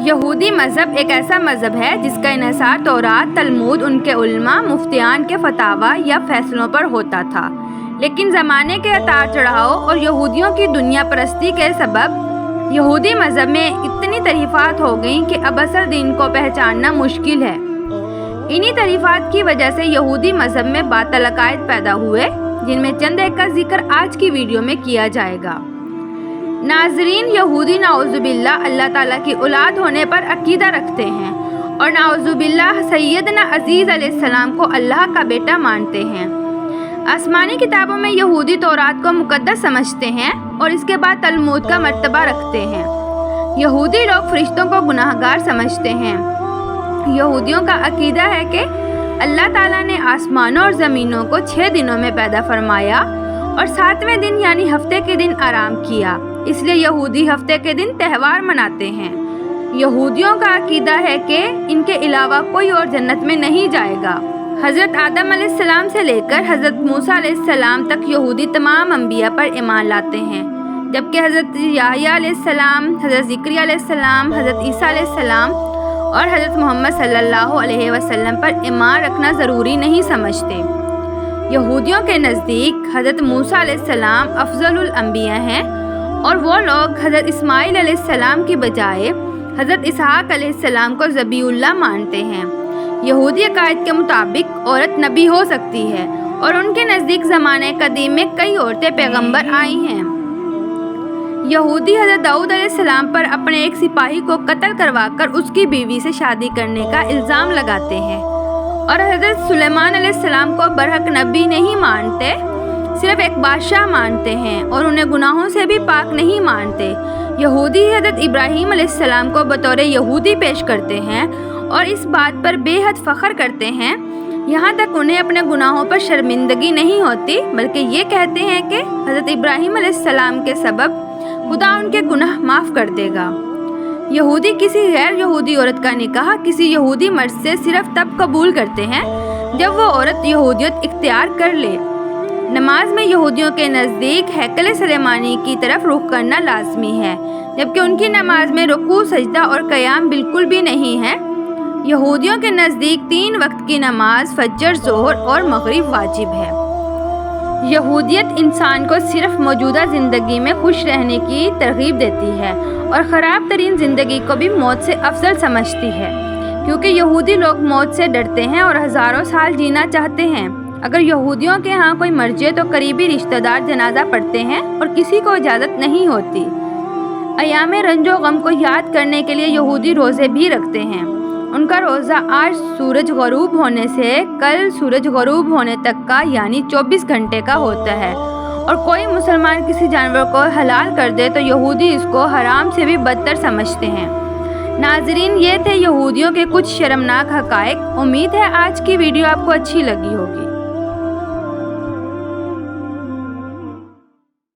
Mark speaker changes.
Speaker 1: یہودی مذہب ایک ایسا مذہب ہے جس کا انحصار تورات، تلمود، ان کے علماء، مفتیان کے فتاویٰ یا فیصلوں پر ہوتا تھا، لیکن زمانے کے اتار چڑھاؤ اور یہودیوں کی دنیا پرستی کے سبب یہودی مذہب میں اتنی تحریفات ہو گئیں کہ اب اصل دین کو پہچاننا مشکل ہے۔ انہی تحریفات کی وجہ سے یہودی مذہب میں باطل عقائد پیدا ہوئے، جن میں چند ایک کا ذکر آج کی ویڈیو میں کیا جائے گا۔ ناظرین، یہودی نعوذ باللہ اللہ تعالیٰ کی اولاد ہونے پر عقیدہ رکھتے ہیں اور نعوذ باللہ سیدنا عیسیٰ علیہ السلام کو اللہ کا بیٹا مانتے ہیں۔ آسمانی کتابوں میں یہودی تورات کو مقدس سمجھتے ہیں اور اس کے بعد تلمود کا مرتبہ رکھتے ہیں۔ یہودی لوگ فرشتوں کو گناہ گار سمجھتے ہیں۔ یہودیوں کا عقیدہ ہے کہ اللہ تعالیٰ نے آسمانوں اور زمینوں کو 6 دنوں میں پیدا فرمایا اور 7ویں دن یعنی ہفتے کے دن آرام کیا، اس لیے یہودی ہفتے کے دن تہوار مناتے ہیں۔ یہودیوں کا عقیدہ ہے کہ ان کے علاوہ کوئی اور جنت میں نہیں جائے گا۔ حضرت آدم علیہ السلام سے لے کر حضرت موسیٰ علیہ السلام تک یہودی تمام انبیاء پر ایمان لاتے ہیں، جبکہ حضرت یحییٰ علیہ السلام، حضرت زکریا علیہ السلام، حضرت عیسیٰ علیہ السلام اور حضرت محمد صلی اللہ علیہ وسلم پر ایمان رکھنا ضروری نہیں سمجھتے۔ یہودیوں کے نزدیک حضرت موسیٰ علیہ السلام افضل الانبیاء ہیں اور وہ لوگ حضرت اسماعیل علیہ السلام کی بجائے حضرت اسحاق علیہ السلام کو ذبیح اللہ مانتے ہیں۔ یہودی عقائد کے مطابق عورت نبی ہو سکتی ہے اور ان کے نزدیک زمانے قدیم میں کئی عورتیں پیغمبر آئی ہیں۔ یہودی حضرت داؤد علیہ السلام پر اپنے ایک سپاہی کو قتل کروا کر اس کی بیوی سے شادی کرنے کا الزام لگاتے ہیں اور حضرت سلیمان علیہ السلام کو برحق نبی نہیں مانتے، صرف ایک بادشاہ مانتے ہیں اور انہیں گناہوں سے بھی پاک نہیں مانتے۔ یہودی حضرت ابراہیم علیہ السلام کو بطور یہودی پیش کرتے ہیں اور اس بات پر بے حد فخر کرتے ہیں، یہاں تک انہیں اپنے گناہوں پر شرمندگی نہیں ہوتی، بلکہ یہ کہتے ہیں کہ حضرت ابراہیم علیہ السلام کے سبب خدا ان کے گناہ معاف کر دے گا۔ یہودی کسی غیر یہودی عورت کا نکاح کسی یہودی مرد سے صرف تب قبول کرتے ہیں جب وہ عورت یہودیت اختیار کر لے۔ نماز میں یہودیوں کے نزدیک ہیکل سلیمانی کی طرف رخ کرنا لازمی ہے، جبکہ ان کی نماز میں رکوع، سجدہ اور قیام بالکل بھی نہیں ہے۔ یہودیوں کے نزدیک 3 وقت کی نماز فجر، ظہر اور مغرب واجب ہے۔ یہودیت انسان کو صرف موجودہ زندگی میں خوش رہنے کی ترغیب دیتی ہے اور خراب ترین زندگی کو بھی موت سے افضل سمجھتی ہے، کیونکہ یہودی لوگ موت سے ڈرتے ہیں اور ہزاروں سال جینا چاہتے ہیں۔ اگر یہودیوں کے ہاں کوئی مر جائے تو قریبی رشتہ دار جنازہ پڑھتے ہیں اور کسی کو اجازت نہیں ہوتی۔ ایام رنج و غم کو یاد کرنے کے لیے یہودی روزے بھی رکھتے ہیں۔ ان کا روزہ آج سورج غروب ہونے سے کل سورج غروب ہونے تک کا یعنی 24 گھنٹے کا ہوتا ہے، اور کوئی مسلمان کسی جانور کو حلال کر دے تو یہودی اس کو حرام سے بھی بدتر سمجھتے ہیں۔ ناظرین، یہ تھے یہودیوں کے کچھ شرمناک حقائق۔ امید ہے آج کی ویڈیو آپ کو اچھی لگی ہوگی۔